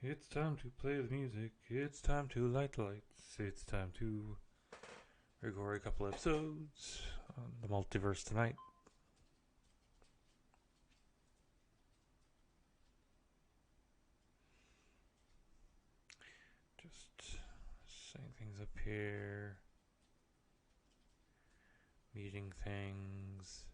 It's time to play the music. It's time to light the lights. It's time to record a couple episodes on the Multiverse Tonight. Just setting things up here, muting things.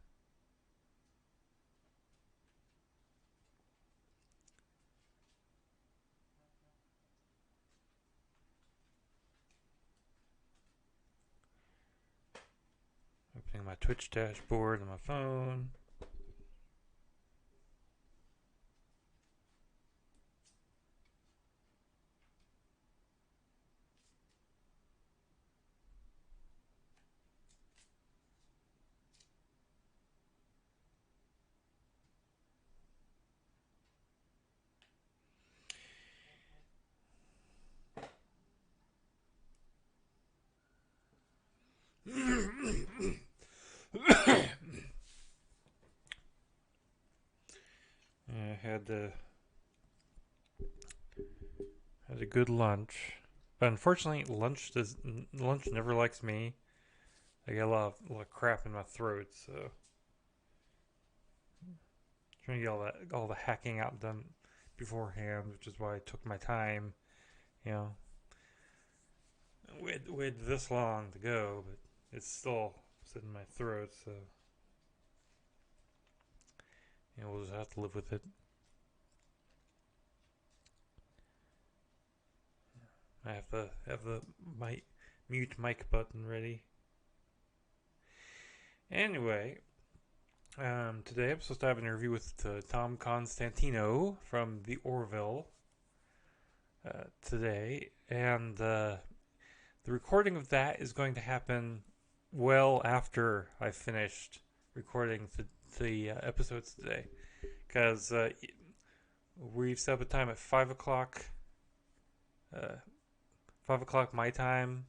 Opening my Twitch dashboard on my phone. I had a good lunch, but unfortunately, lunch never likes me. I get a lot of crap in my throat, so trying to get all the hacking out done beforehand, which is why I took my time. You know, waited this long to go, but it's still sitting in my throat, so we'll just have to live with it. I have the mute mic button ready. Anyway, today I'm supposed to have an interview with Tom Constantino from the Orville today, and the recording of that is going to happen well after I finished recording the episodes today, because we've set up a time at 5 o'clock. 5 o'clock my time,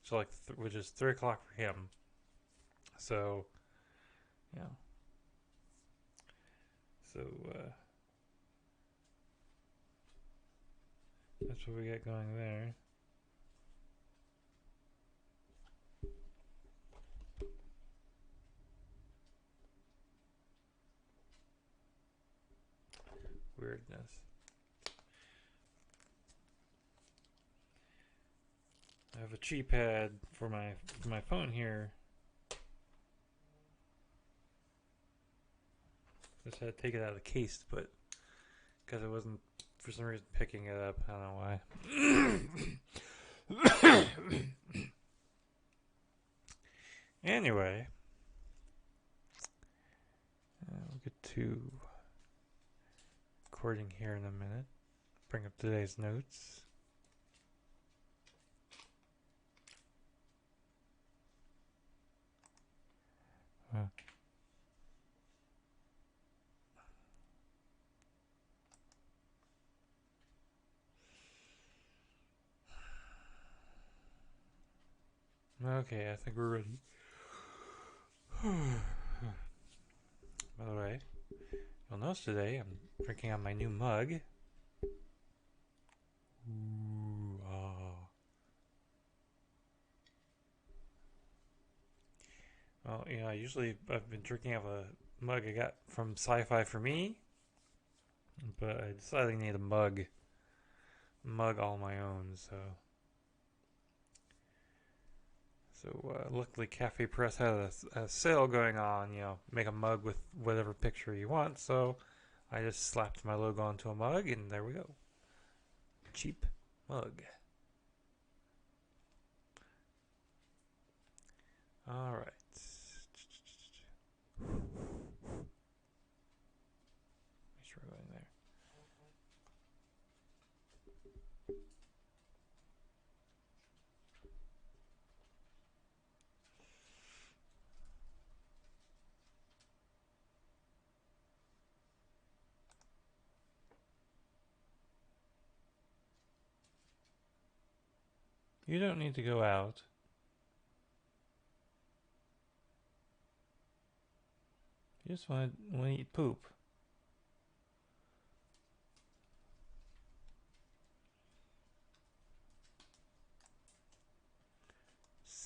so which is 3 o'clock for him. So, yeah. So that's what we got going there. Weirdness. I have a cheap pad for my phone here. Just had to take it out of the case, but because I wasn't for some reason picking it up. I don't know why. Anyway, we'll get to recording here in a minute. Bring up today's notes. Okay, I think we're ready. By the way, you'll notice today I'm drinking on my new mug. Ooh, oh. Well, I've been drinking out of a mug I got from Sci-Fi for Me, but I decided I need a mug all my own. So luckily Cafe Press had a sale going on. Make a mug with whatever picture you want. So I just slapped my logo onto a mug, and there we go. Cheap mug. All right. Make sure we're going there. You don't need to go out. You just want to eat poop.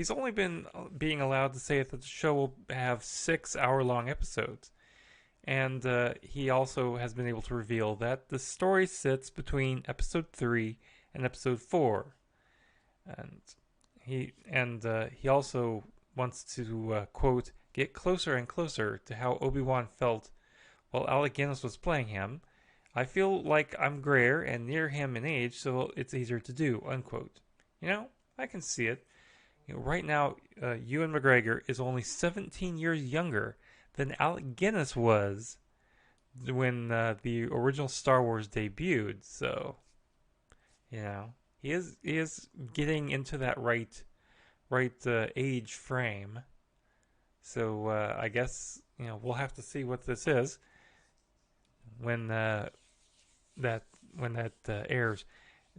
he's only been being allowed to say that the show will have 6 hour-long episodes. And he also has been able to reveal that the story sits between episode 3 and episode 4. And he also wants to quote, get closer and closer to how Obi-Wan felt while Alec Guinness was playing him. I feel like I'm grayer and near him in age, so it's easier to do, unquote. You know, I can see it. You know, right now, Ewan McGregor is only 17 years younger than Alec Guinness was when the original Star Wars debuted. So, you know, he is getting into that right age frame. So I guess we'll have to see what this is when that airs.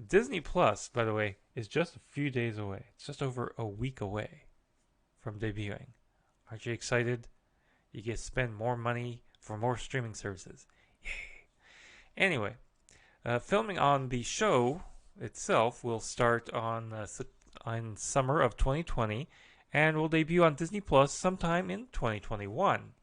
Disney Plus, by the way, is just a few days away. It's just over a week away from debuting. Aren't you excited? You get to spend more money for more streaming services. Yay! Anyway, filming on the show itself will start on summer of 2020 and will debut on Disney Plus sometime in 2021.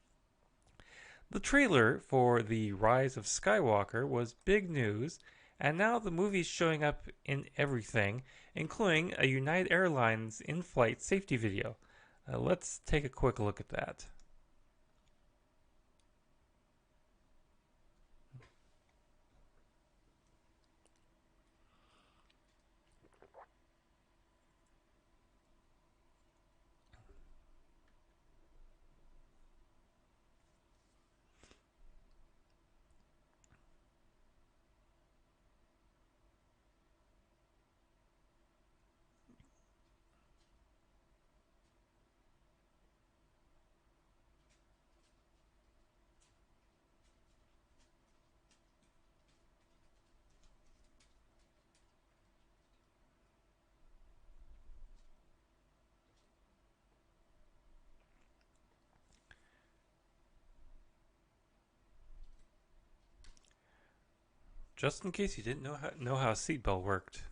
The trailer for The Rise of Skywalker was big news, and now the movie's showing up in everything, including a United Airlines in-flight safety video. Let's take a quick look at that. Just in case you didn't know how a seatbelt worked.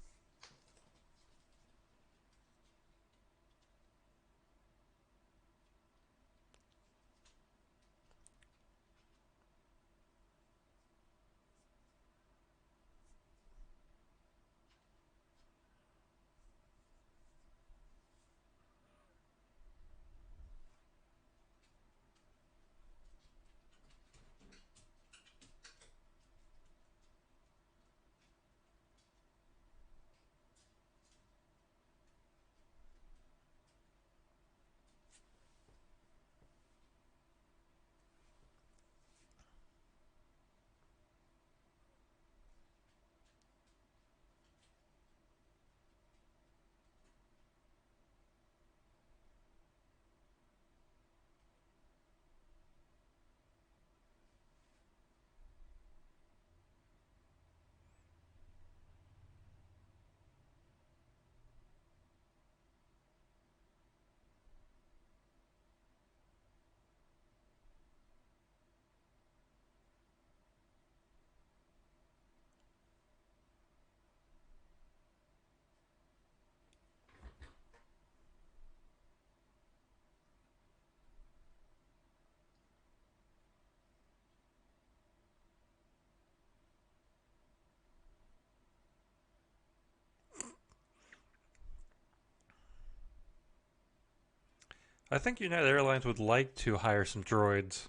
I think United Airlines would like to hire some droids.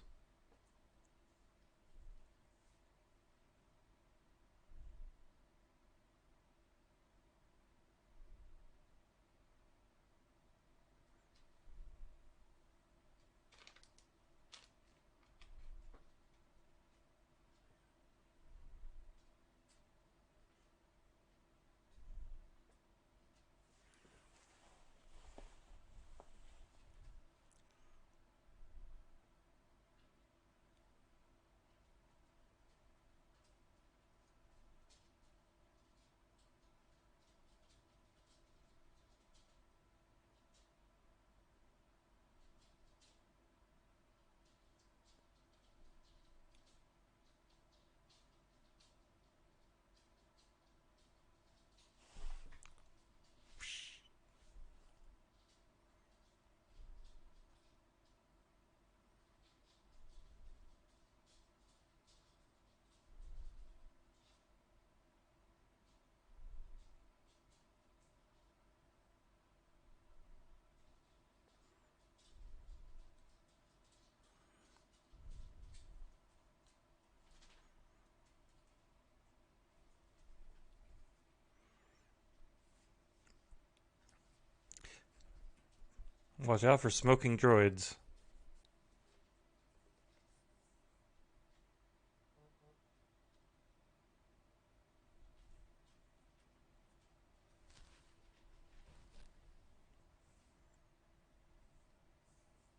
Watch out for smoking droids.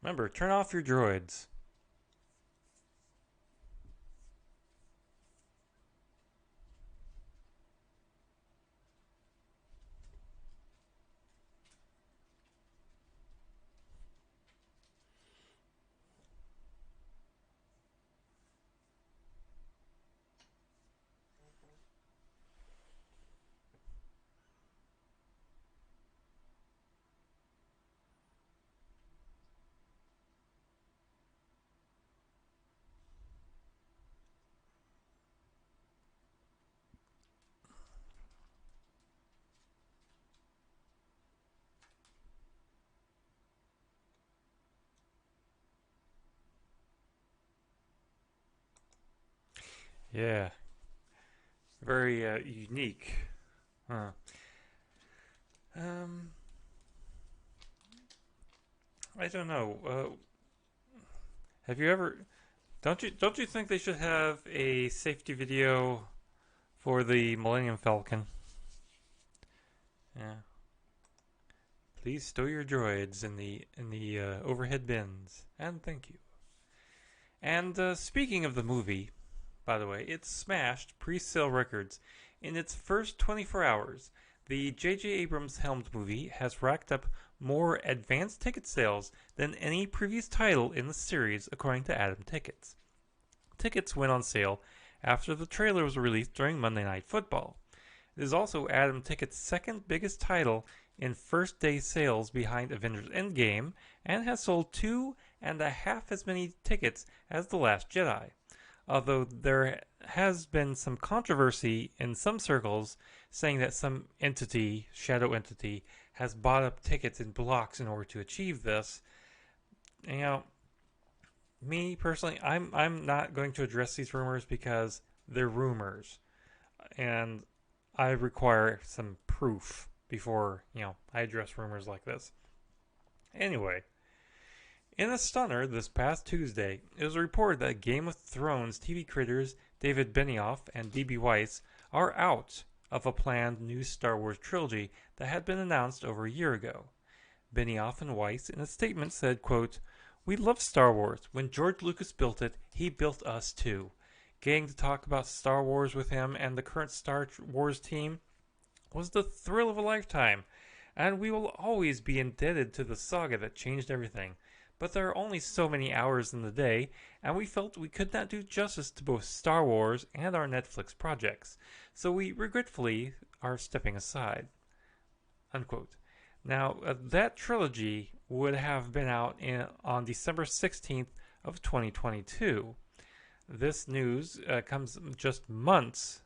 Remember, turn off your droids. Yeah, very unique. Huh. Um, I don't know. Have you ever? Don't you think they should have a safety video for the Millennium Falcon? Yeah. Please stow your droids in the overhead bins, and thank you. And speaking of the movie, by the way, it smashed pre-sale records in its first 24 hours. The J.J. Abrams helmed movie has racked up more advanced ticket sales than any previous title in the series, according to Atom Tickets. Tickets went on sale after the trailer was released during Monday Night Football. It is also Atom Ticket's second biggest title in first day sales behind Avengers Endgame and has sold 2.5 as many tickets as The Last Jedi. Although there has been some controversy in some circles saying that some entity, shadow entity, has bought up tickets in blocks in order to achieve this. You know, me personally, I'm not going to address these rumors because they're rumors, and I require some proof before I address rumors like this. Anyway, in a stunner this past Tuesday, it was reported that Game of Thrones TV creators David Benioff and D.B. Weiss are out of a planned new Star Wars trilogy that had been announced over a year ago. Benioff and Weiss in a statement said, quote, "We love Star Wars. When George Lucas built it, he built us too. Getting to talk about Star Wars with him and the current Star Wars team was the thrill of a lifetime, and we will always be indebted to the saga that changed everything. But there are only so many hours in the day, and we felt we could not do justice to both Star Wars and our Netflix projects, so we regretfully are stepping aside." Unquote. Now, that trilogy would have been out on December 16th of 2022. This news comes just a month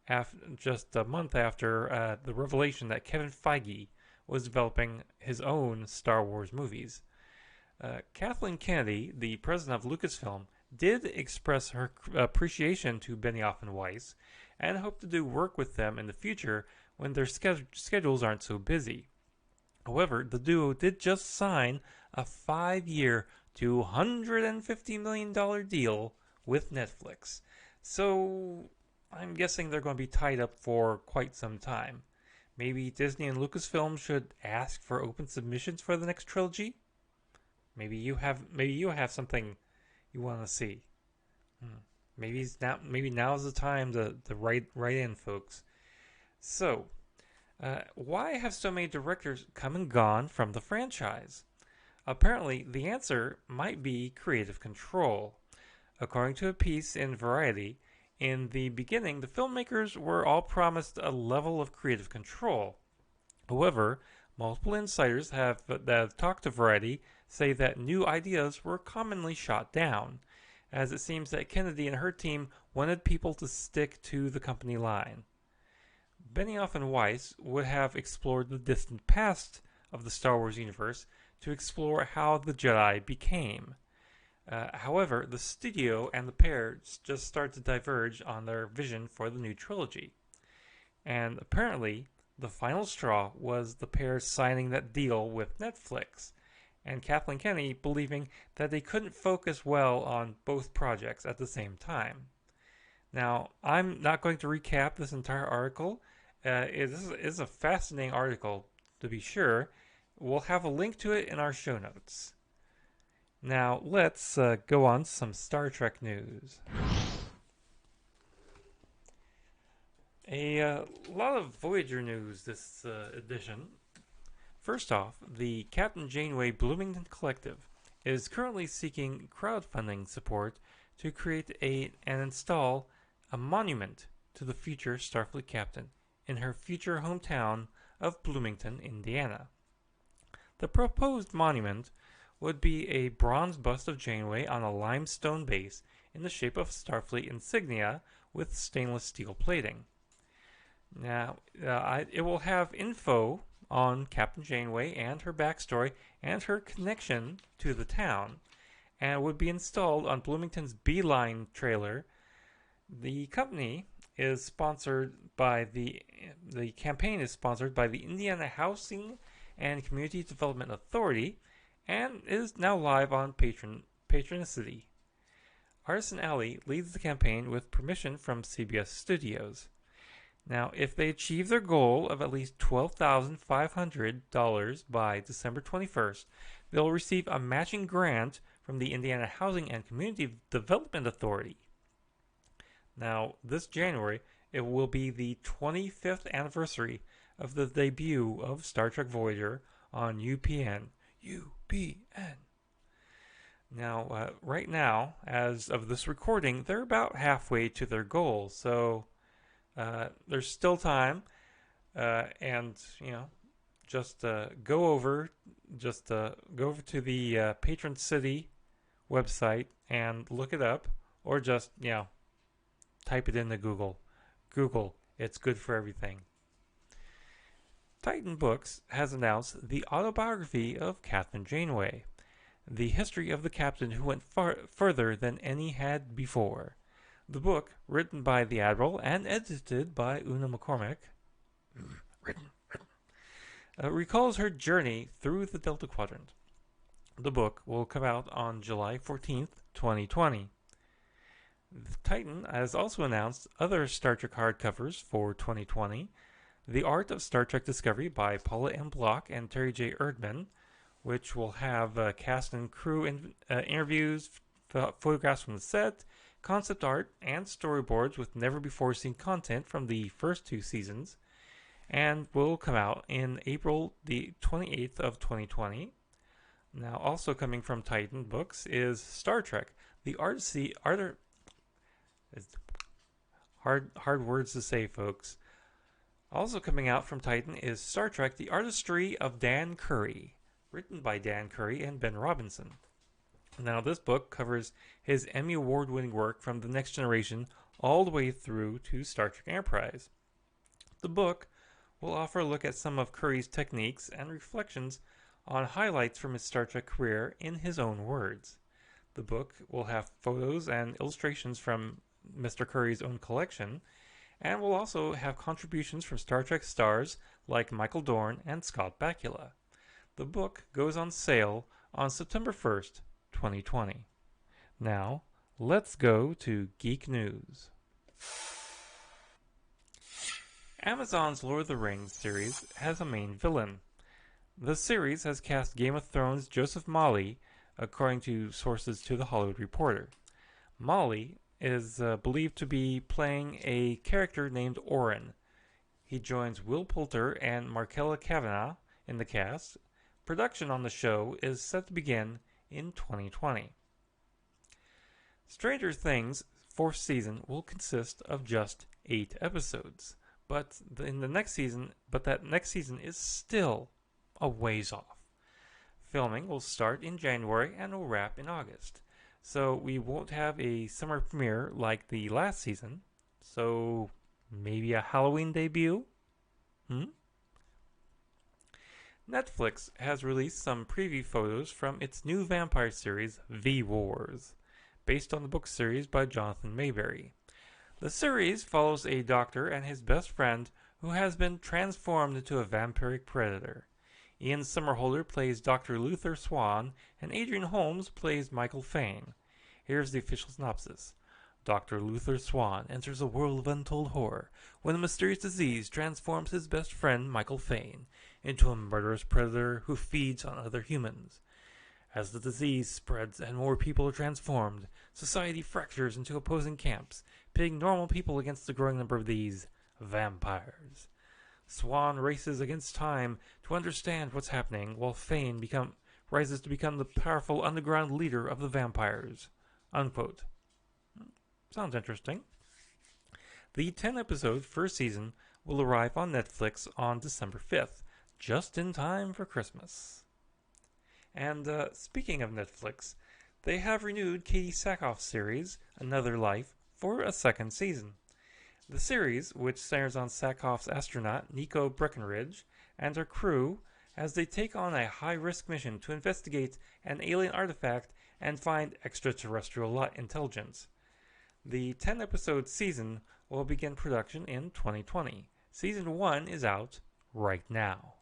after the revelation that Kevin Feige was developing his own Star Wars movies. Kathleen Kennedy, the president of Lucasfilm, did express her appreciation to Benioff and Weiss and hoped to do work with them in the future when their schedules aren't so busy. However, the duo did just sign a 5-year, $250 million deal with Netflix. So I'm guessing they're going to be tied up for quite some time. Maybe Disney and Lucasfilm should ask for open submissions for the next trilogy. Maybe you have something you want to see. Maybe now's the time to write in, folks. So, why have so many directors come and gone from the franchise? Apparently, the answer might be creative control. According to a piece in Variety, in the beginning, the filmmakers were all promised a level of creative control. However, multiple insiders that have talked to Variety say that new ideas were commonly shot down, as it seems that Kennedy and her team wanted people to stick to the company line. Benioff and Weiss would have explored the distant past of the Star Wars universe to explore how the Jedi became. However, the studio and the pair just start to diverge on their vision for the new trilogy. And apparently, the final straw was the pair signing that deal with Netflix. and Kathleen Kennedy believing that they couldn't focus well on both projects at the same time. Now, I'm not going to recap this entire article. This is a fascinating article, to be sure. We'll have a link to it in our show notes. Now, let's go on to some Star Trek news. A lot of Voyager news this edition. First off, the Captain Janeway Bloomington Collective is currently seeking crowdfunding support to create and install a monument to the future Starfleet captain in her future hometown of Bloomington, Indiana. The proposed monument would be a bronze bust of Janeway on a limestone base in the shape of Starfleet insignia with stainless steel plating. Now, it will have info on Captain Janeway and her backstory and her connection to the town, and would be installed on Bloomington's Beeline trailer. The company is sponsored by the campaign is sponsored by the Indiana Housing and Community Development Authority, and is now live on Patronicity. Artisan Alley leads the campaign with permission from CBS Studios. Now, if they achieve their goal of at least $12,500 by December 21st, they'll receive a matching grant from the Indiana Housing and Community Development Authority. Now, this January, it will be the 25th anniversary of the debut of Star Trek Voyager on UPN. UPN. Now, right now, as of this recording, they're about halfway to their goal, so there's still time, and just go over to the Patron City website and look it up, or just type it into Google. It's good for everything. Titan Books has announced the autobiography of Captain Janeway, the history of the captain who went further than any had before. The book, written by the Admiral and edited by Una McCormack, recalls her journey through the Delta Quadrant. The book will come out on July 14th, 2020. Titan has also announced other Star Trek hardcovers for 2020. The Art of Star Trek Discovery by Paula M. Block and Terry J. Erdman, which will have cast and crew interviews, photographs from the set, concept art, and storyboards with never-before-seen content from the first two seasons, and will come out in April the 28th of 2020. Now, also coming from Titan Books is Star Trek, the hard words to say, folks. Also coming out from Titan is Star Trek, The Artistry of Dan Curry, written by Dan Curry and Ben Robinson. Now, this book covers his Emmy Award-winning work from The Next Generation all the way through to Star Trek Enterprise. The book will offer a look at some of Curry's techniques and reflections on highlights from his Star Trek career in his own words. The book will have photos and illustrations from Mr. Curry's own collection, and will also have contributions from Star Trek stars like Michael Dorn and Scott Bakula. The book goes on sale on September 1st, 2020. Now, let's go to Geek News. Amazon's Lord of the Rings series has a main villain. The series has cast Game of Thrones' Joseph Mawle, according to sources to The Hollywood Reporter. Mawle is believed to be playing a character named Orin. He joins Will Poulter and Markella Kavanagh in the cast. Production on the show is set to begin in 2020. Stranger Things' fourth season will consist of just 8 episodes, but that next season is still a ways off. Filming will start in January and will wrap in August, so we won't have a summer premiere like the last season. So maybe a Halloween debut? Netflix has released some preview photos from its new vampire series, V Wars, based on the book series by Jonathan Mayberry. The series follows a doctor and his best friend who has been transformed into a vampiric predator. Ian Somerhalder plays Dr. Luther Swan, and Adrian Holmes plays Michael Fane. Here's the official synopsis. Dr. Luther Swan enters a world of untold horror when a mysterious disease transforms his best friend, Michael Fane, into a murderous predator who feeds on other humans. As the disease spreads and more people are transformed, society fractures into opposing camps, pitting normal people against the growing number of these vampires. Swan races against time to understand what's happening, while Fane rises to become the powerful underground leader of the vampires. Unquote. Sounds interesting. The 10-episode first season will arrive on Netflix on December 5th, just in time for Christmas. And speaking of Netflix, they have renewed Katie Sackhoff's series, Another Life, for a second season. The series, which centers on Sackhoff's astronaut Nico Breckenridge and her crew as they take on a high-risk mission to investigate an alien artifact and find extraterrestrial intelligence. The 10-episode season will begin production in 2020. Season 1 is out right now.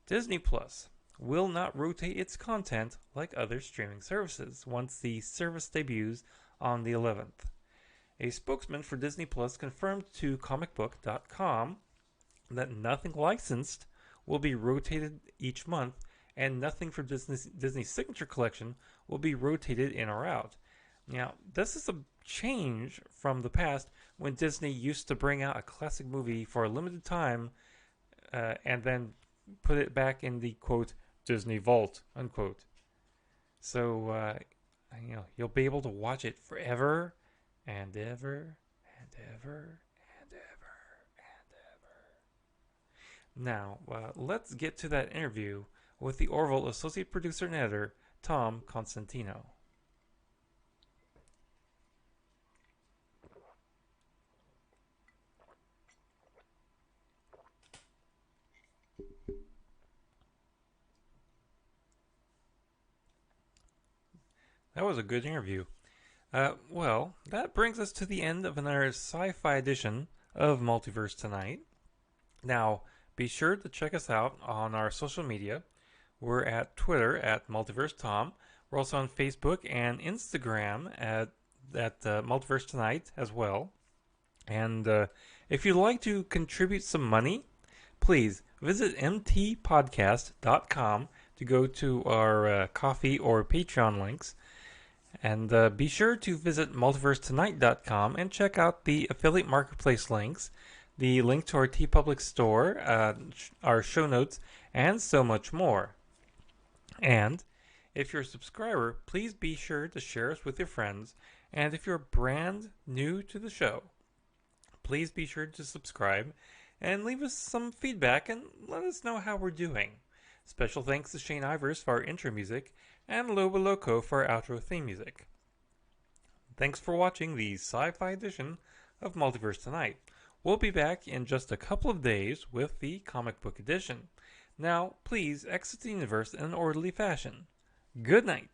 Disney Plus will not rotate its content like other streaming services once the service debuts on the 11th. A spokesman for Disney Plus confirmed to comicbook.com that nothing licensed will be rotated each month, and nothing from Disney's Signature Collection will be rotated in or out. Now, this is a change from the past when Disney used to bring out a classic movie for a limited time and then put it back in the, quote, Disney Vault, unquote. So, you'll be able to watch it forever and ever and ever and ever and ever. Now, let's get to that interview with the Orville associate producer and editor, Tom Constantino. That was a good interview. Well, that brings us to the end of another sci-fi edition of Multiverse Tonight. Now, be sure to check us out on our social media. We're at Twitter at Multiverse Tom. We're also on Facebook and Instagram at Multiverse Tonight as well. And if you'd like to contribute some money, please visit mtpodcast.com to go to our Coffee or Patreon links. And be sure to visit multiversetonight.com and check out the affiliate marketplace links, the link to our TeePublic store, our show notes, and so much more. And if you're a subscriber, please be sure to share us with your friends. And if you're brand new to the show, please be sure to subscribe and leave us some feedback and let us know how we're doing. Special thanks to Shane Ivers for our intro music and Lobo Loco for our outro theme music. Thanks for watching the sci-fi edition of Multiverse Tonight. We'll be back in just a couple of days with the comic book edition. Now, please exit the universe in an orderly fashion. Good night.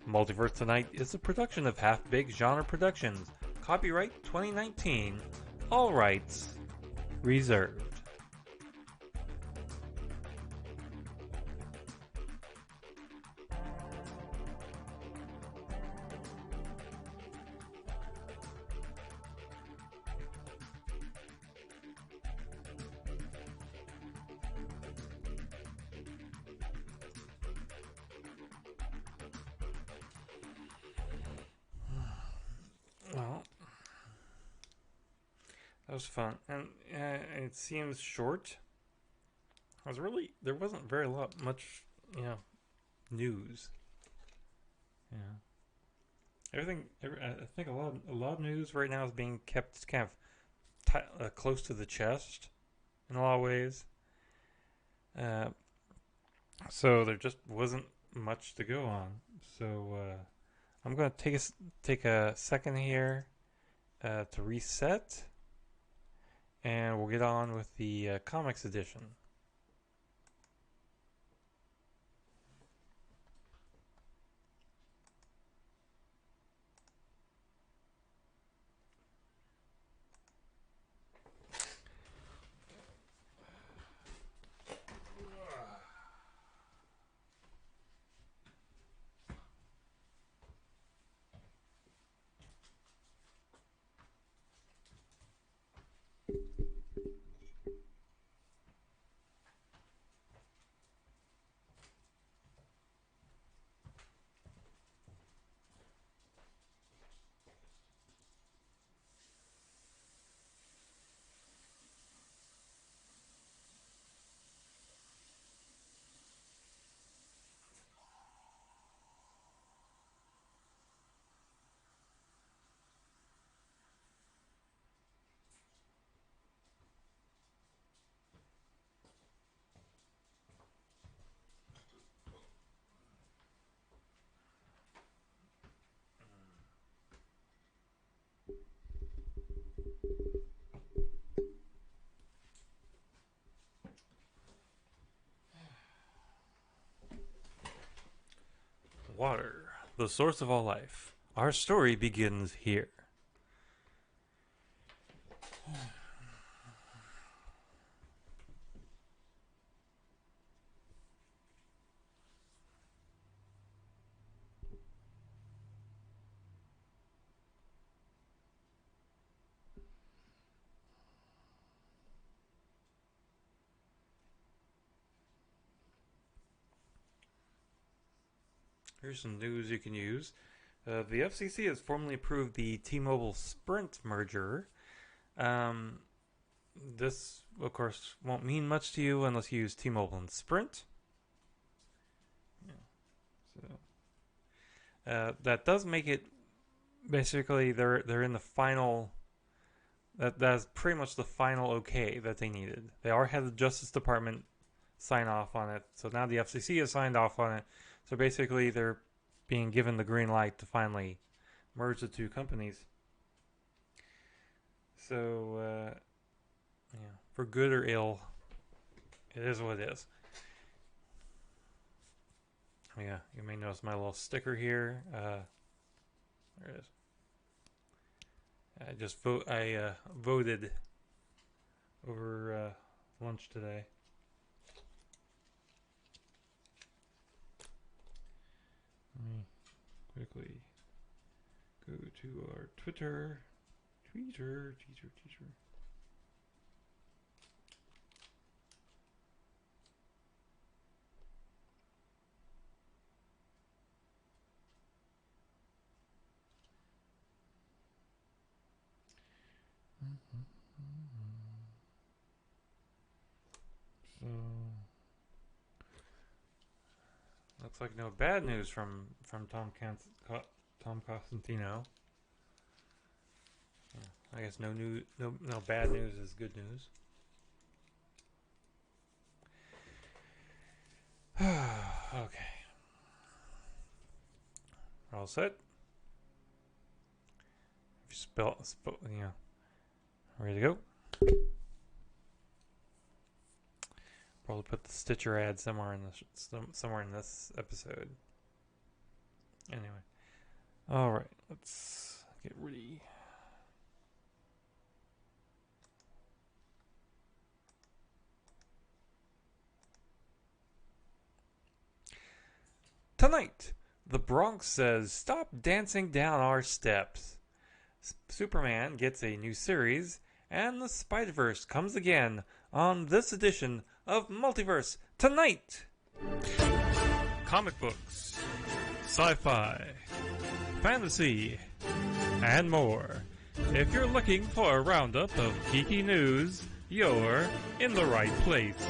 Multiverse Tonight is a production of Half Baked Genre Productions. Copyright 2019. All rights reserved. Well, that was fun, and it seems short. There wasn't much, news. Yeah, I think a lot of news right now is being kept kind of close to the chest in a lot of ways. So there just wasn't much to go on. So I'm going to take a second here to reset, and we'll get on with the comics edition. Water, the source of all life. Our story begins here. Here's some news you can use. The FCC has formally approved the T-Mobile Sprint merger. This, of course, won't mean much to you unless you use T-Mobile and Sprint. Yeah. So that does make it basically they're in the final. That's pretty much the final okay that they needed. They already had the Justice Department sign off on it, so now the FCC has signed off on it. So basically, they're being given the green light to finally merge the two companies. So, yeah, for good or ill, it is what it is. Yeah, you may notice my little sticker here. There it is. I voted over lunch today. Let me quickly go to our Twitter. So looks like no bad news from Tom Costantino. Yeah, I guess no bad news is good news. Okay, all set. If you ready to go. Probably put the Stitcher ad somewhere in this episode. Anyway, all right, let's get ready. Tonight, the Bronx says, "Stop dancing down our steps." Superman gets a new series, and the Spider-Verse comes again on this edition of Multiverse Tonight. Comic books, sci-fi, fantasy, and more. If you're looking for a roundup of geeky news, you're in the right place.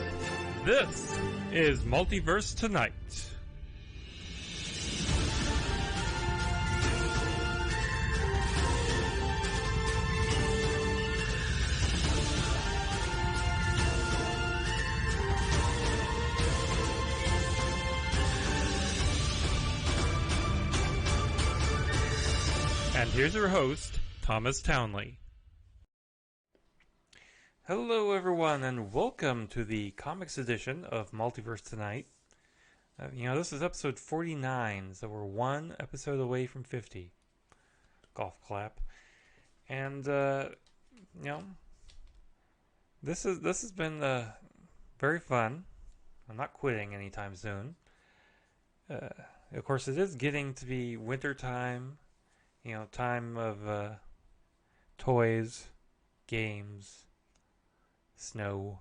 This is Multiverse Tonight. And here's your host, Thomas Townley. Hello, everyone, and welcome to the comics edition of Multiverse Tonight. This is episode 49, so we're one episode away from 50. Golf clap. And, this has been very fun. I'm not quitting anytime soon. Of course, it is getting to be winter time. Time of toys, games, snow.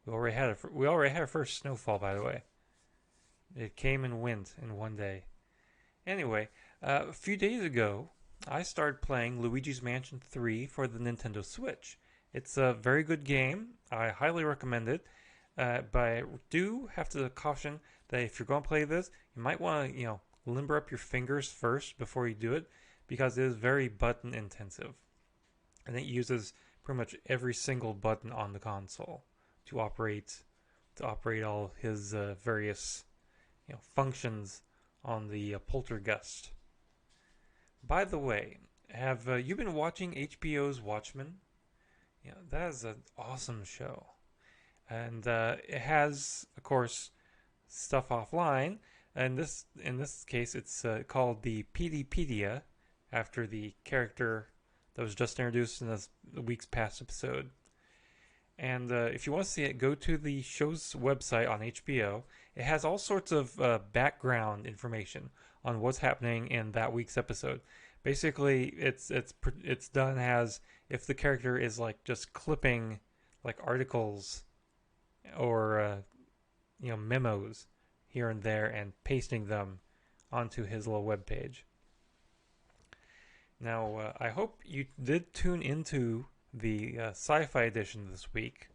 We already had our first snowfall, by the way. It came and went in one day. Anyway, a few days ago, I started playing Luigi's Mansion 3 for the Nintendo Switch. It's a very good game. I highly recommend it. But I do have to caution that if you're going to play this, you might want to, limber up your fingers first before you do it, because it is very button intensive, and it uses pretty much every single button on the console to operate all his various functions on the Poltergust. By the way, Have you been watching HBO's Watchmen? Yeah, that is an awesome show, and it has, of course, stuff offline. And this, in this case, it's called the PDpedia, after the character that was just introduced in this week's past episode. And if you want to see it, go to the show's website on HBO. It has all sorts of background information on what's happening in that week's episode. Basically, it's done as if the character is like just clipping like articles or memos here and there and pasting them onto his little web page. Now, I hope you did tune into the sci-fi edition this week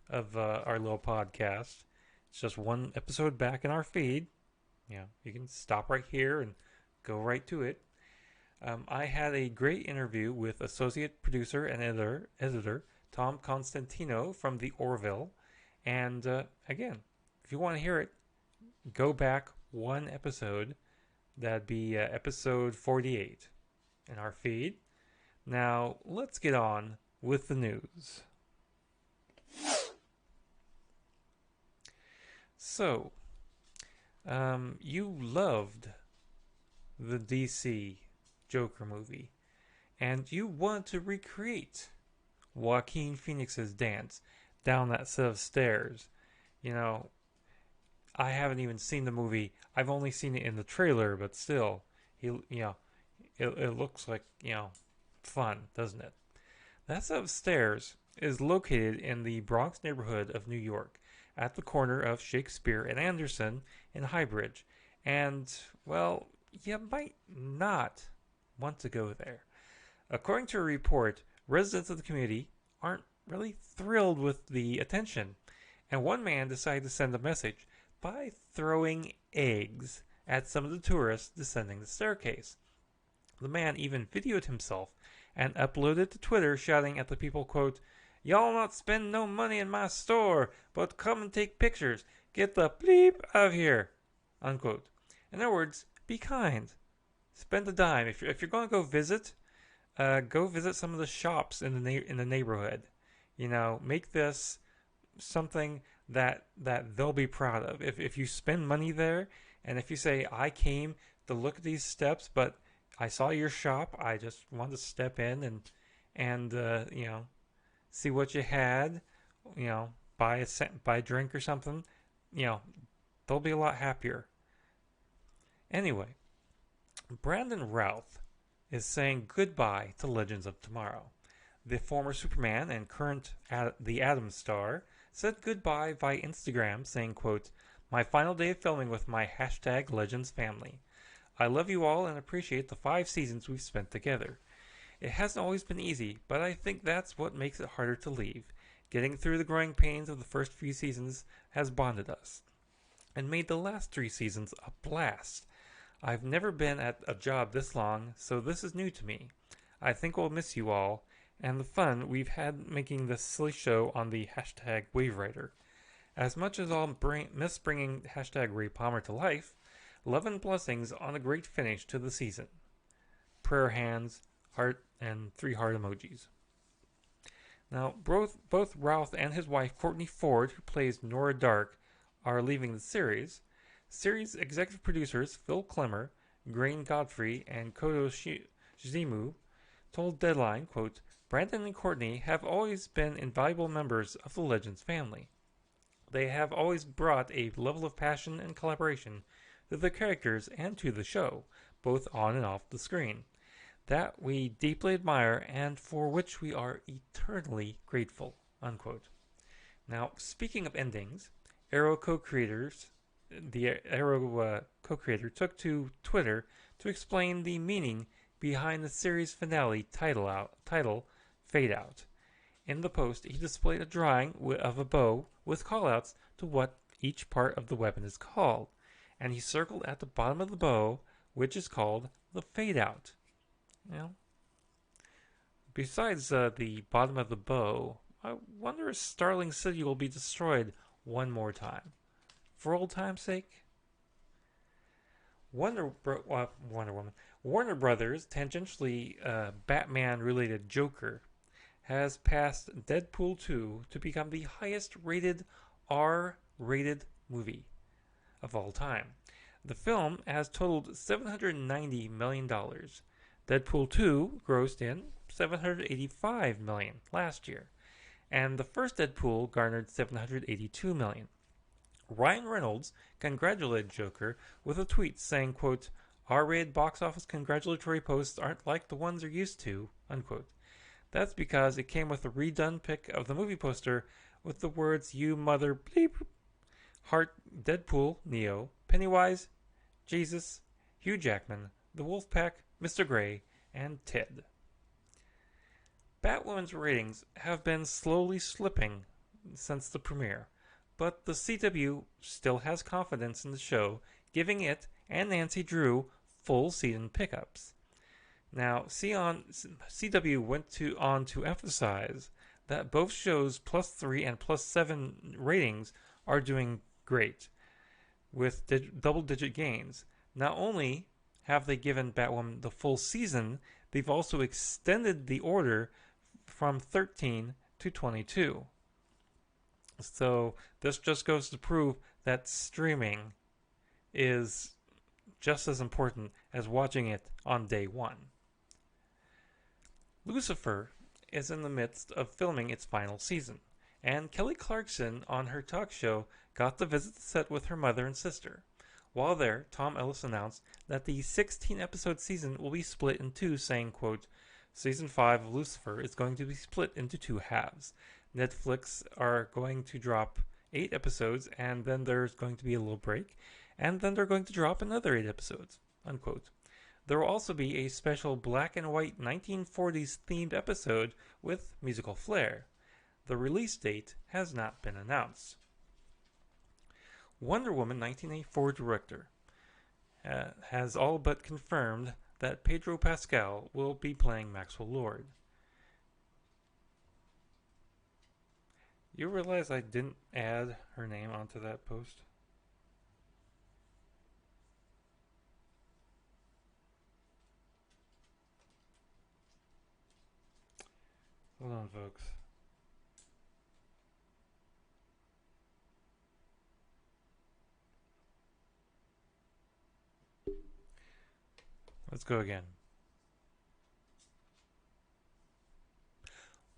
of our little podcast. It's just one episode back in our feed. Yeah, you can stop right here and go right to it. I had a great interview with associate producer and editor Tom Constantino from The Orville. And again, if you want to hear it, go back one episode. That'd be episode 48 in our feed. Now, let's get on with the news. So, you loved the DC Joker movie, and you want to recreate Joaquin Phoenix's dance down that set of stairs. You know, I haven't even seen the movie. I've only seen it in the trailer, but still, it looks like, fun, doesn't it? That set of stairs is located in the Bronx neighborhood of New York, at the corner of Shakespeare and Anderson in Highbridge. And, well, you might not want to go there. According to a report, residents of the community aren't really thrilled with the attention, and one man decided to send a message by throwing eggs at some of the tourists descending the staircase. The man even videoed himself and uploaded to Twitter, shouting at the people, quote, "Y'all not spend no money in my store, but come and take pictures. Get the bleep out of here," unquote. In other words, be kind. Spend a dime. If you're going to go visit some of the shops in the neighborhood. Make this something that they'll be proud of. If you spend money there, and if you say, "I came to look at these steps, but I saw your shop. I just wanted to step in and see what you had. Buy a drink or something." They'll be a lot happier. Anyway, Brandon Routh is saying goodbye to Legends of Tomorrow. The former Superman and current The Atom star said goodbye via Instagram, saying, quote, "My final day of filming with my #Legends family. I love you all and appreciate the 5 seasons we've spent together. It hasn't always been easy, but I think that's what makes it harder to leave. Getting through the growing pains of the first few seasons has bonded us and made the last 3 seasons a blast. I've never been at a job this long, so this is new to me. I think we'll miss you all and the fun we've had making this silly show on the #WaveWriter. As much as I'll miss bringing #Ray Palmer to life, love and blessings on a great finish to the season. Prayer hands, heart, and 3 heart emojis." Now, both Routh and his wife Courtney Ford, who plays Nora Dark, are leaving the series. Series executive producers Phil Klemmer, Grain Godfrey, and Kodo Shizimu told Deadline, quote, "Brandon and Courtney have always been invaluable members of the Legends family. They have always brought a level of passion and collaboration to the characters and to the show, both on and off the screen, that we deeply admire and for which we are eternally grateful," unquote. Now, speaking of endings, Arrow co-creators, the Arrow co-creator took to Twitter to explain the meaning behind the series finale title Fade Out. In the post, he displayed a drawing of a bow with callouts to what each part of the weapon is called, and he circled at the bottom of the bow, which is called the Fade Out. Now, besides the bottom of the bow, I wonder if Starling City will be destroyed one more time. For old time's sake? Wonder Woman. Warner Brothers, tangentially Batman-related Joker, has passed Deadpool 2 to become the highest rated R-rated movie of all time. The film has totaled $790 million. Deadpool 2 grossed in $785 million last year, and the first Deadpool garnered $782 million. Ryan Reynolds congratulated Joker with a tweet saying, quote, R-rated box office congratulatory posts aren't like the ones you're used to, unquote. That's because it came with a redone pic of the movie poster with the words, you mother bleep, heart, Deadpool, Neo, Pennywise, Jesus, Hugh Jackman, the Wolfpack, Mr. Grey, and Ted. Batwoman's ratings have been slowly slipping since the premiere, but the CW still has confidence in the show, giving it and Nancy Drew full season pickups. Now, CW went on to emphasize that both shows +3 and +7 ratings are doing great, with double-digit gains. Not only have they given Batwoman the full season, they've also extended the order from 13 to 22. So this just goes to prove that streaming is just as important as watching it on day one. Lucifer is in the midst of filming its final season, and Kelly Clarkson on her talk show got to visit the set with her mother and sister. While there, Tom Ellis announced that the 16-episode season will be split in two, saying, quote, Season 5 of Lucifer is going to be split into two halves. Netflix are going to drop 8 episodes, and then there's going to be a little break, and then they're going to drop another 8 episodes, unquote. There will also be a special black and white 1940s themed episode with musical flair. The release date has not been announced. Wonder Woman 1984 director has all but confirmed that Pedro Pascal will be playing Maxwell Lord. You realize I didn't add her name onto that post? Hold on, folks. Let's go again.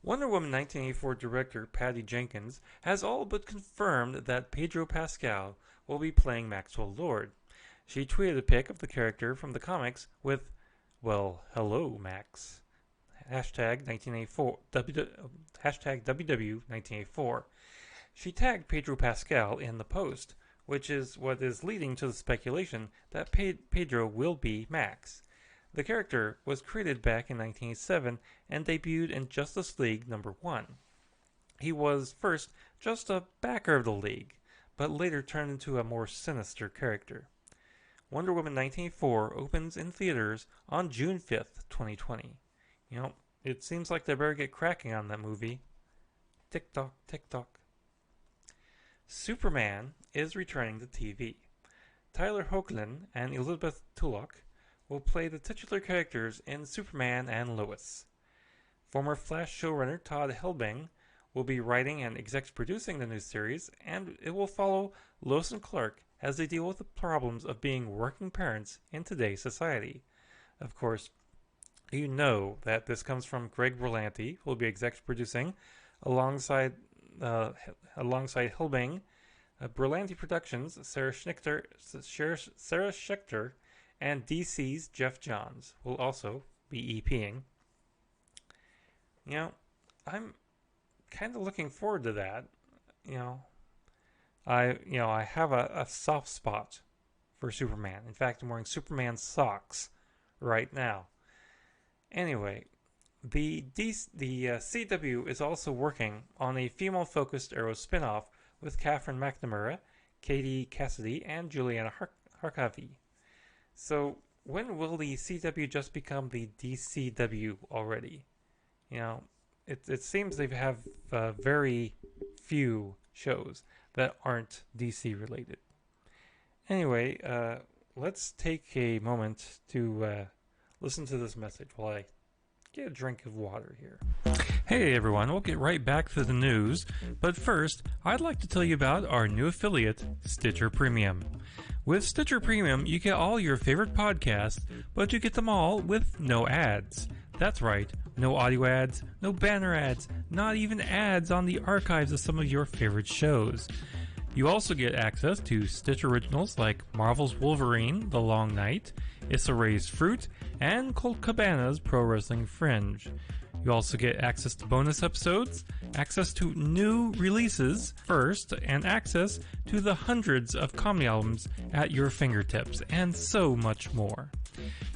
Wonder Woman 1984 director Patty Jenkins has all but confirmed that Pedro Pascal will be playing Maxwell Lord. She tweeted a pic of the character from the comics with, well, hello, Max. Hashtag 1984, hashtag WW1984. She tagged Pedro Pascal in the post, which is what is leading to the speculation that Pedro will be Max. The character was created back in 1987 and debuted in Justice League #1. He was first just a backer of the League, but later turned into a more sinister character. Wonder Woman 1984 opens in theaters on June 5th, 2020. You know, it seems like they better get cracking on that movie. Tick-tock, tick-tock. Superman is returning to TV. Tyler Hoechlin and Elizabeth Tulloch will play the titular characters in Superman and Lois. Former Flash showrunner Todd Helbing will be writing and exec producing the new series, and it will follow Lois and Clark as they deal with the problems of being working parents in today's society. Of course, you know that this comes from Greg Berlanti, who will be exec producing, alongside Helbing, Berlanti Productions, Sarah Schechter, and DC's Jeff Johns will also be EPing. You know, I'm kind of looking forward to that. I have a soft spot for Superman. In fact, I'm wearing Superman socks right now. Anyway, the CW is also working on a female-focused Arrow spin-off with Catherine McNamara, Katie Cassidy, and Juliana Harkavy. So when will the CW just become the DCW already? It seems they have very few shows that aren't DC related. Anyway, let's take a moment to listen to this message while I get a drink of water here. Hey everyone, we'll get right back to the news, but first, I'd like to tell you about our new affiliate, Stitcher Premium. With Stitcher Premium, you get all your favorite podcasts, but you get them all with no ads. That's right, no audio ads, no banner ads, not even ads on the archives of some of your favorite shows. You also get access to Stitch originals like Marvel's Wolverine, The Long Night, Issa Rae's Fruit, and Colt Cabana's Pro Wrestling Fringe. You also get access to bonus episodes, access to new releases first, and access to the hundreds of comedy albums at your fingertips, and so much more.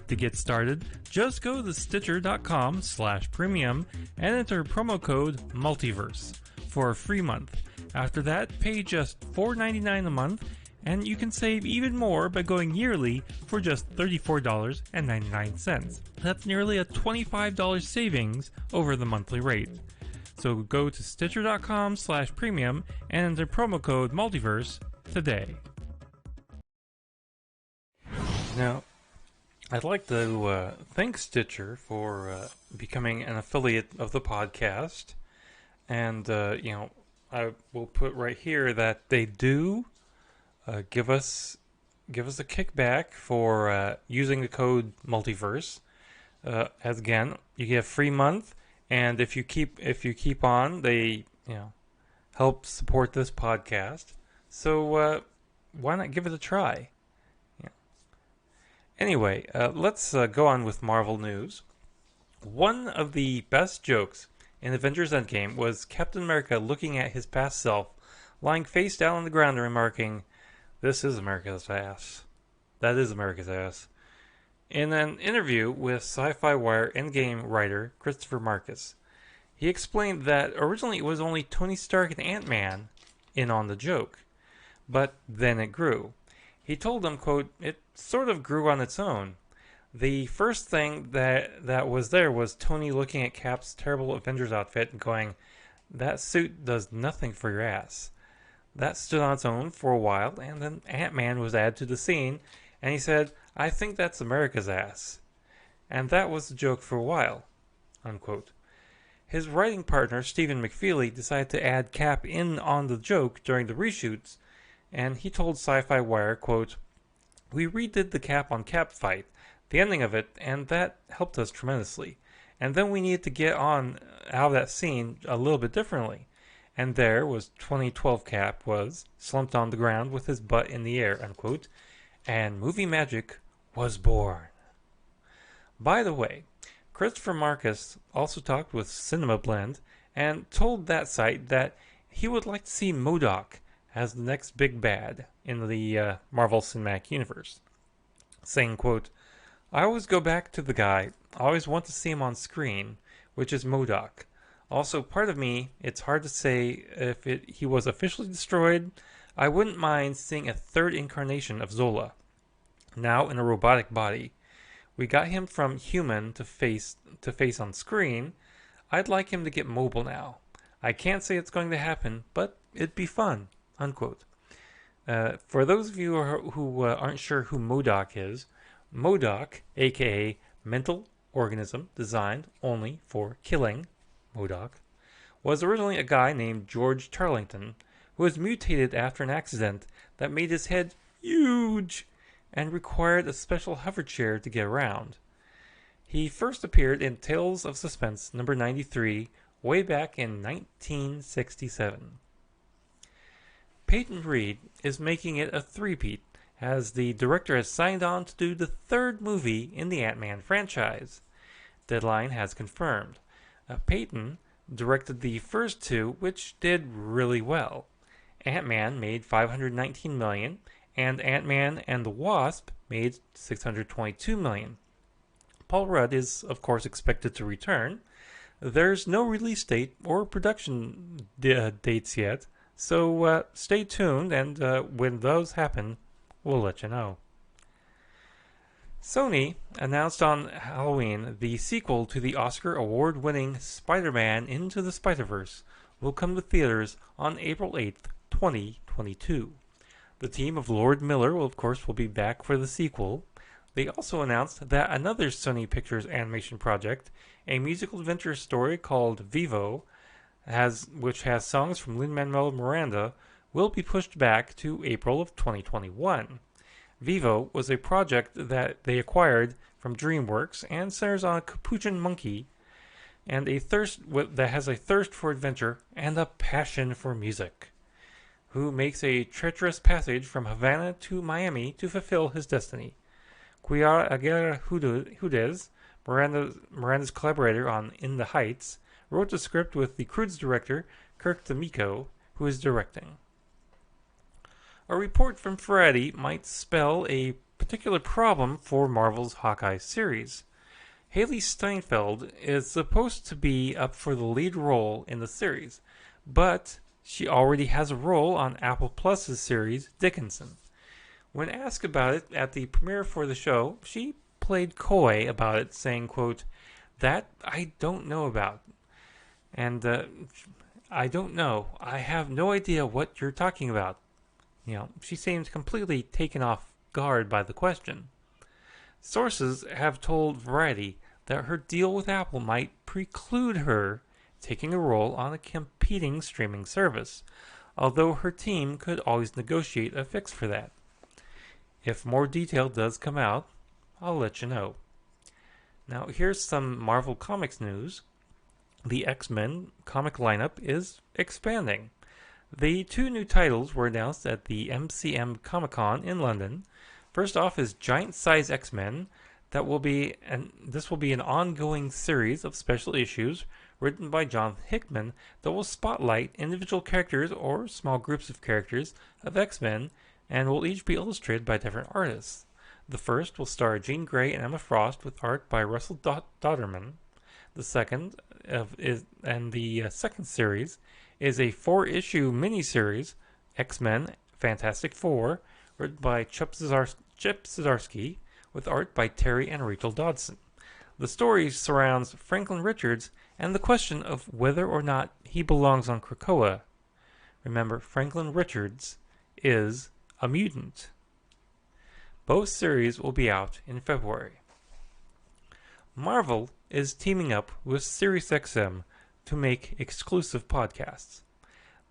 To get started, just go to Stitcher.com/premium and enter promo code Multiverse for a free month. After that, pay just $4.99 a month, and you can save even more by going yearly for just $34.99. That's nearly a $25 savings over the monthly rate. So go to Stitcher.com/premium and enter promo code Multiverse today. Now, I'd like to thank Stitcher for becoming an affiliate of the podcast, and I will put right here that they do give us a kickback for using the code Multiverse. As again, you get a free month, and if you keep on, they help support this podcast. So why not give it a try? Anyway, let's go on with Marvel news. One of the best jokes in Avengers Endgame was Captain America looking at his past self, lying face down on the ground and remarking, "This is America's ass. That is America's ass." In an interview with Sci-Fi Wire Endgame writer Christopher Marcus, he explained that originally it was only Tony Stark and Ant-Man in on the joke, but then it grew. He told them, quote, "It sort of grew on its own. The first thing that was there was Tony looking at Cap's terrible Avengers outfit and going, 'That suit does nothing for your ass.' That stood on its own for a while, and then Ant-Man was added to the scene, and he said, 'I think that's America's ass.' And that was the joke for a while," unquote. His writing partner, Stephen McFeely, decided to add Cap in on the joke during the reshoots, and he told Sci-Fi Wire, quote, "We redid the Cap on Cap fight, the ending of it, and that helped us tremendously. And then we needed to get on out of that scene a little bit differently. And there was 2012 Cap was slumped on the ground with his butt in the air," unquote, and movie magic was born. By the way, Christopher Marcus also talked with Cinema Blend and told that site that he would like to see MODOK as the next big bad in the Marvel Cinematic Universe, saying, quote, "I always go back to the guy. I always want to see him on screen, which is MODOK. Also, part of me, it's hard to say if he was officially destroyed. I wouldn't mind seeing a third incarnation of Zola, now in a robotic body. We got him from human to face on screen. I'd like him to get mobile now. I can't say it's going to happen, but it'd be fun," unquote. For those of you who aren't sure who MODOK is, MODOK, aka Mental Organism Designed Only for Killing, MODOK, was originally a guy named George Tarlington who was mutated after an accident that made his head huge and required a special hover chair to get around. He first appeared in Tales of Suspense number 93 way back in 1967. Peyton Reed is making it a three-peat, as the director has signed on to do the third movie in the Ant-Man franchise. Deadline has confirmed. Peyton directed the first two, which did really well. Ant-Man made $519 million, and Ant-Man and the Wasp made $622 million. Paul Rudd is, of course, expected to return. There's no release date or production dates yet, so stay tuned, and when those happen, we'll let you know. Sony announced on Halloween the sequel to the Oscar award-winning Spider-Man Into the Spider-Verse will come to theaters on April 8th, 2022. The team of Lord Miller will be back for the sequel. They also announced that another Sony Pictures animation project, a musical adventure story called Vivo, which has songs from Lin-Manuel Miranda, will be pushed back to April of 2021. Vivo was a project that they acquired from DreamWorks and centers on a capuchin monkey and that has a thirst for adventure and a passion for music, who makes a treacherous passage from Havana to Miami to fulfill his destiny. Cuellar Aguirre Hudes, Miranda's collaborator on In the Heights, wrote the script with the Croods director Kirk D'Amico, who is directing. A report from Variety might spell a particular problem for Marvel's Hawkeye series. Haley Steinfeld is supposed to be up for the lead role in the series, but she already has a role on Apple Plus's series Dickinson. When asked about it at the premiere for the show, she played coy about it, saying, quote, "That I don't know about. And I don't know. I have no idea what you're talking about." She seemed completely taken off guard by the question. Sources have told Variety that her deal with Apple might preclude her taking a role on a competing streaming service, although her team could always negotiate a fix for that. If more detail does come out, I'll let you know. Now, here's some Marvel Comics news. The X-Men comic lineup is expanding. The 2 new titles were announced at the MCM Comic-Con in London. First off is Giant Size X-Men. This will be an ongoing series of special issues written by John Hickman that will spotlight individual characters or small groups of characters of X-Men and will each be illustrated by different artists. The first will star Jean Grey and Emma Frost with art by Russell Dodderman. The second series is a 4-issue miniseries, X-Men Fantastic Four, written by Chip Zdarsky, with art by Terry and Rachel Dodson. The story surrounds Franklin Richards and the question of whether or not he belongs on Krakoa. Remember, Franklin Richards is a mutant. Both series will be out in February. Marvel is teaming up with SiriusXM to make exclusive podcasts.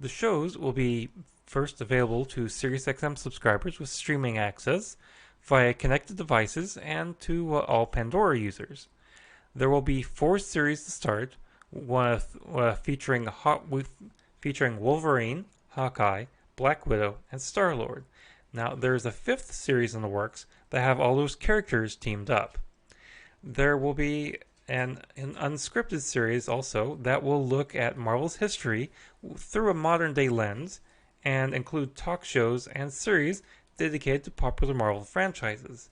The shows will be first available to SiriusXM subscribers with streaming access via connected devices and to all Pandora users. There will be 4 series to start, one featuring Wolverine, Hawkeye, Black Widow, and Star-Lord. Now, there's a 5th series in the works that have all those characters teamed up. There will be an unscripted series also that will look at Marvel's history through a modern-day lens and include talk shows and series dedicated to popular Marvel franchises.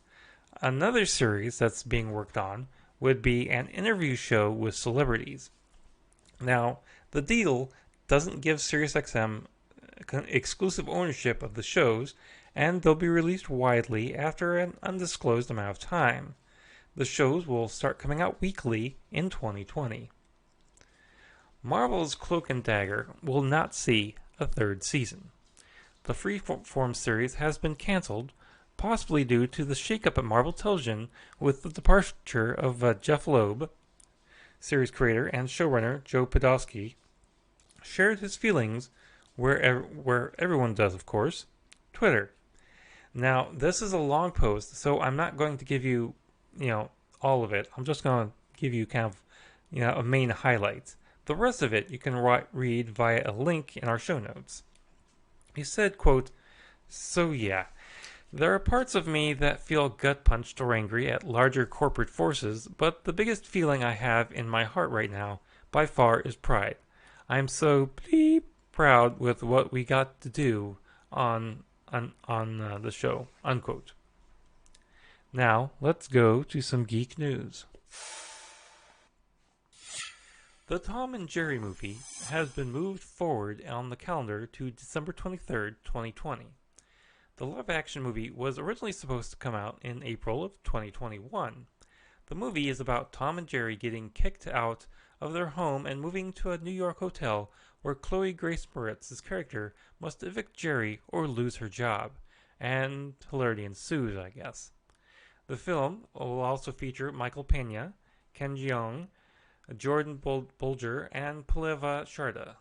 Another series that's being worked on would be an interview show with celebrities. Now, the deal doesn't give SiriusXM exclusive ownership of the shows, and they'll be released widely after an undisclosed amount of time. The shows will start coming out weekly in 2020. Marvel's Cloak and Dagger will not see a 3rd season. The Freeform series has been canceled, possibly due to the shakeup at Marvel Television with the departure of Jeff Loeb. Series creator and showrunner Joe Podolsky shared his feelings where everyone does, of course, Twitter. Now, this is a long post, so I'm not going to give you, all of it. I'm just going to give you kind of, a main highlights. The rest of it you can read via a link in our show notes. He said, quote, "So yeah, there are parts of me that feel gut-punched or angry at larger corporate forces, but the biggest feeling I have in my heart right now, by far, is pride. I'm so bleep proud with what we got to do on the show," unquote. Now, let's go to some geek news. The Tom and Jerry movie has been moved forward on the calendar to December 23rd, 2020. The live-action movie was originally supposed to come out in April of 2021. The movie is about Tom and Jerry getting kicked out of their home and moving to a New York hotel where Chloe Grace Moretz's character must evict Jerry or lose her job. and hilarity ensues, I guess. The film will also feature Michael Pena, Ken Jeong, Jordan Bolger, and Paleva Sharda.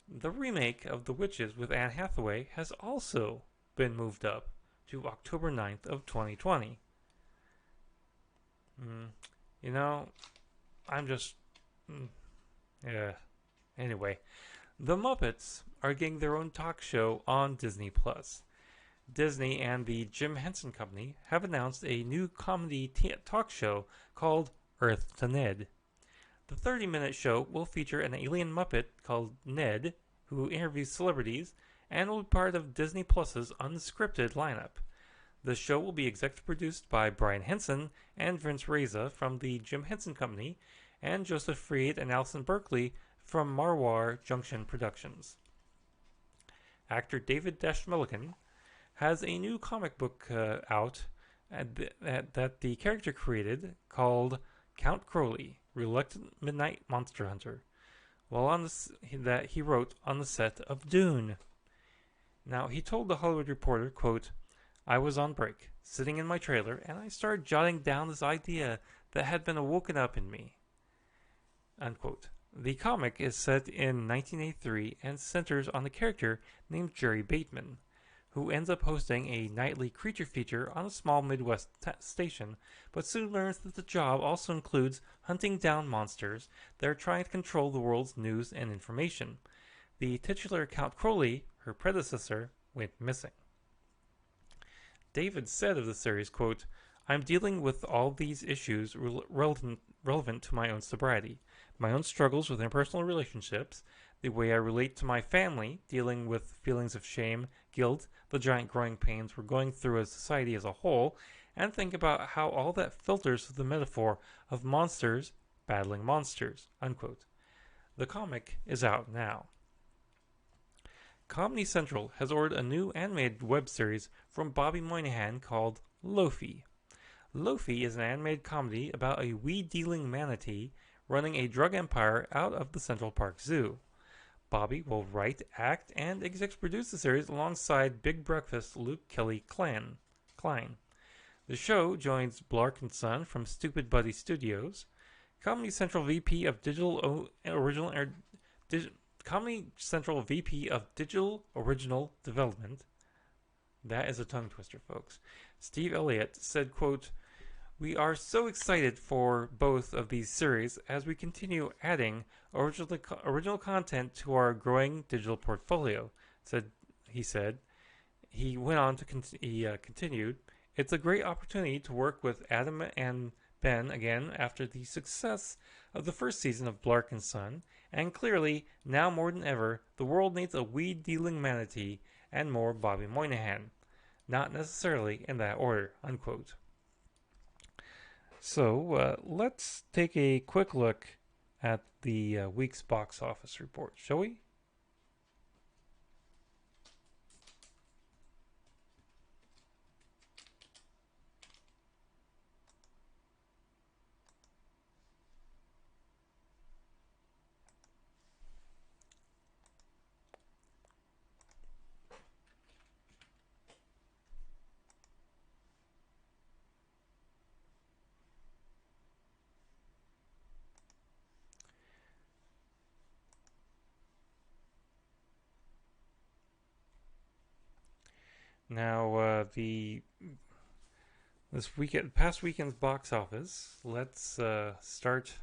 The remake of The Witches with Anne Hathaway has also been moved up to October 9th of 2020. Mm, you know, I'm just... yeah. Anyway, the Muppets are getting their own talk show on Disney+. Disney and the Jim Henson Company have announced a new comedy talk show called Earth to Ned. The 30-minute show will feature an alien Muppet called Ned, who interviews celebrities, and will be part of Disney Plus's unscripted lineup. The show will be executive produced by Brian Henson and Vince Reza from the Jim Henson Company, and Joseph Fried and Alison Berkeley from Marwar Junction Productions. Actor David Dastmalchian has a new comic book out that the character created called Count Crowley, Reluctant Midnight Monster Hunter, that he wrote on the set of Dune. Now, he told The Hollywood Reporter, quote, "I was on break, sitting in my trailer, and I started jotting down this idea that had been awoken up in me." Unquote. The comic is set in 1983 and centers on a character named Jerry Bateman, who ends up hosting a nightly creature feature on a small Midwest station, but soon learns that the job also includes hunting down monsters that are trying to control the world's news and information. The titular Count Crowley, her predecessor, went missing. David said of the series, quote, "I'm dealing with all these issues relevant to my own sobriety, my own struggles with interpersonal relationships, the way I relate to my family, dealing with feelings of shame, guilt, the giant growing pains we're going through as society as a whole, and think about how all that filters through the metaphor of monsters battling monsters." Unquote. The comic is out now. Comedy Central has ordered a new animated web series from Bobby Moynihan called Lofi. Lofi is an animated comedy about a weed-dealing manatee running a drug empire out of the Central Park Zoo. Bobby will write, act, and executive produce the series alongside Big Breakfast Luke Kelly Klein. The show joins Blark and Son from Stupid Buddy Studios, Comedy Central VP of Digital Original Development. That is a tongue twister, folks. Steve Elliott said, quote, "We are so excited for both of these series as we continue adding original content to our growing digital portfolio," he said. He went on to continued, "It's a great opportunity to work with Adam and Ben again after the success of the first season of Blark and Son, and clearly, now more than ever, the world needs a weed-dealing manatee and more Bobby Moynihan. Not necessarily in that order," unquote. So, let's take a quick look at the week's box office report, shall we? Now, past weekend's box office. Let's start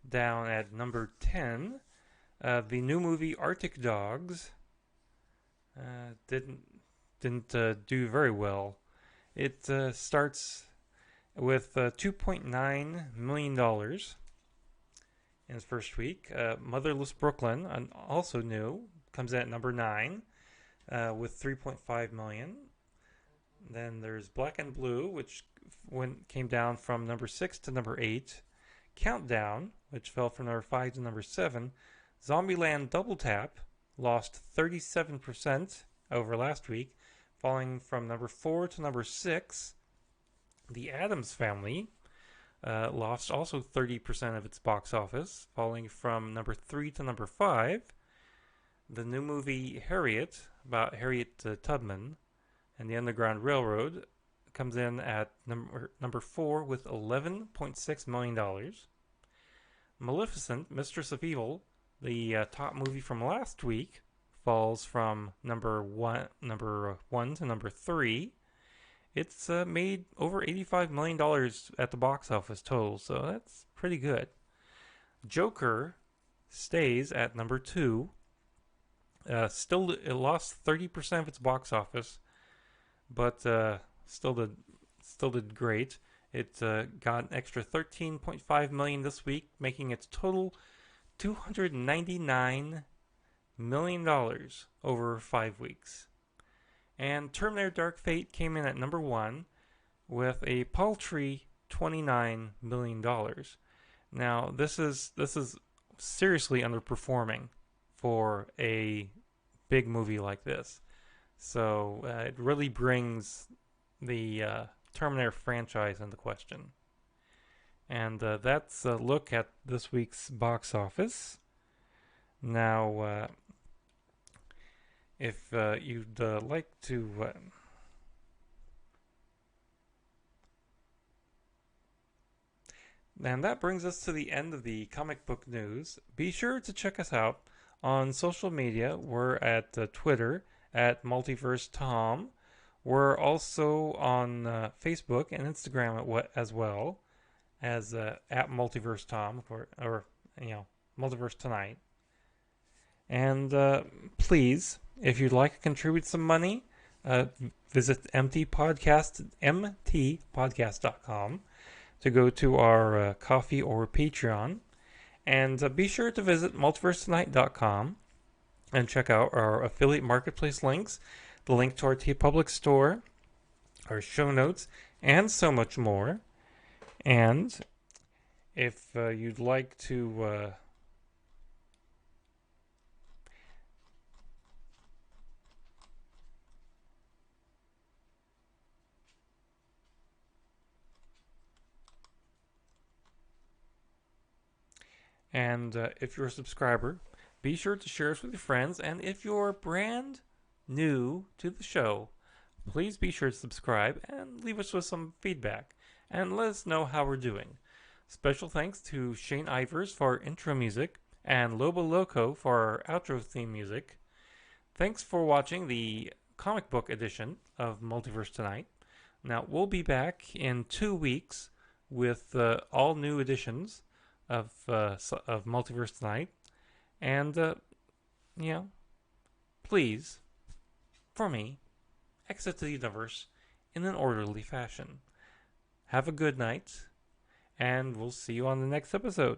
down at number 10. The new movie Arctic Dogs didn't do very well. It starts with $2.9 million in its first week. Motherless Brooklyn, also new, comes in at number 9 with $3.5 million. Then there's Black and Blue, which came down from number 6 to number 8. Countdown, which fell from number 5 to number 7. Zombieland Double Tap lost 37% over last week, falling from number 4 to number 6. The Addams Family lost also 30% of its box office, falling from number 3 to number 5. The new movie Harriet about Harriet Tubman and the Underground Railroad, comes in at number 4 with $11.6 million. Maleficent, Mistress of Evil, the top movie from last week, falls from number one to number 3. It's made over $85 million at the box office total, so that's pretty good. Joker stays at number 2. Still, it lost 30% of its box office, but still did great. It got an extra $13.5 million this week, making its total $299 million over 5 weeks. And Terminator Dark Fate came in at number 1 with a paltry $29 million. Now, this is seriously underperforming for a big movie like this. So it really brings the Terminator franchise into question. And that's a look at this week's box office. Now, if you'd like to... And that brings us to the end of the comic book news. Be sure to check us out on social media. We're at Twitter at Multiverse Tom. We're also on Facebook and Instagram as well as at Multiverse Tom or Multiverse Tonight. And please, if you'd like to contribute some money, visit mtpodcast.com to go to our Coffee or Patreon. And be sure to visit multiversetonight.com and check out our affiliate marketplace links, the link to our TeePublic store, our show notes, and so much more. And if you'd like to... And if you're a subscriber, be sure to share us with your friends. And if you're brand new to the show, please be sure to subscribe and leave us with some feedback. And let us know how we're doing. Special thanks to Shane Ivers for our intro music and Lobo Loco for our outro theme music. Thanks for watching the comic book edition of Multiverse Tonight. Now, we'll be back in 2 weeks with all new editions of Multiverse Tonight, and please, for me, exit the universe in an orderly fashion. Have a good night, and we'll see you on the next episode.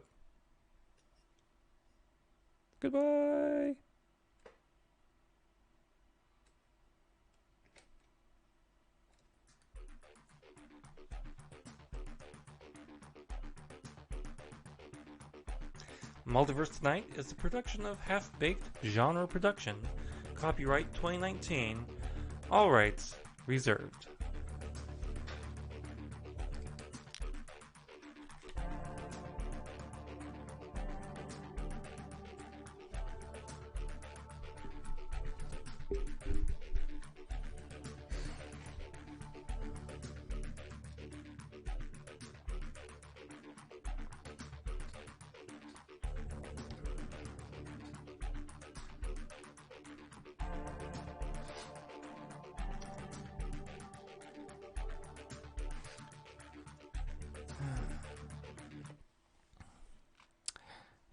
Goodbye. Multiverse Tonight is a production of Half-Baked Genre Production. Copyright 2019. All rights reserved.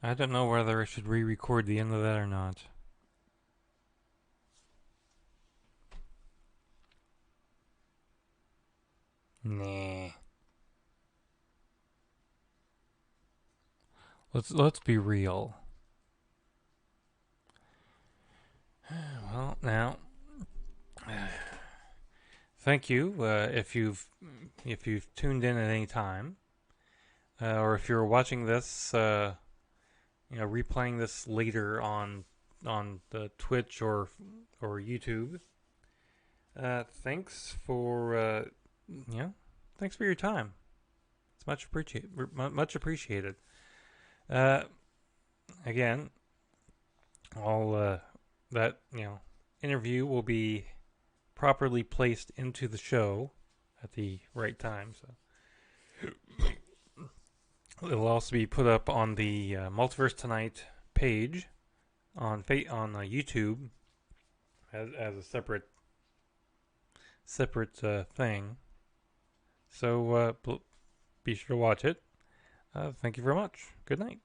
I don't know whether I should re-record the end of that or not. Nah. Let's be real. Well, now, thank you if you've tuned in at any time, or if you're watching this, replaying this later on the Twitch or YouTube. Thanks for thanks for your time. It's much appreciated. Again, all that interview will be properly placed into the show at the right time. So it'll also be put up on the Multiverse Tonight page on YouTube as a separate thing. So be sure to watch it. Thank you very much. Good night.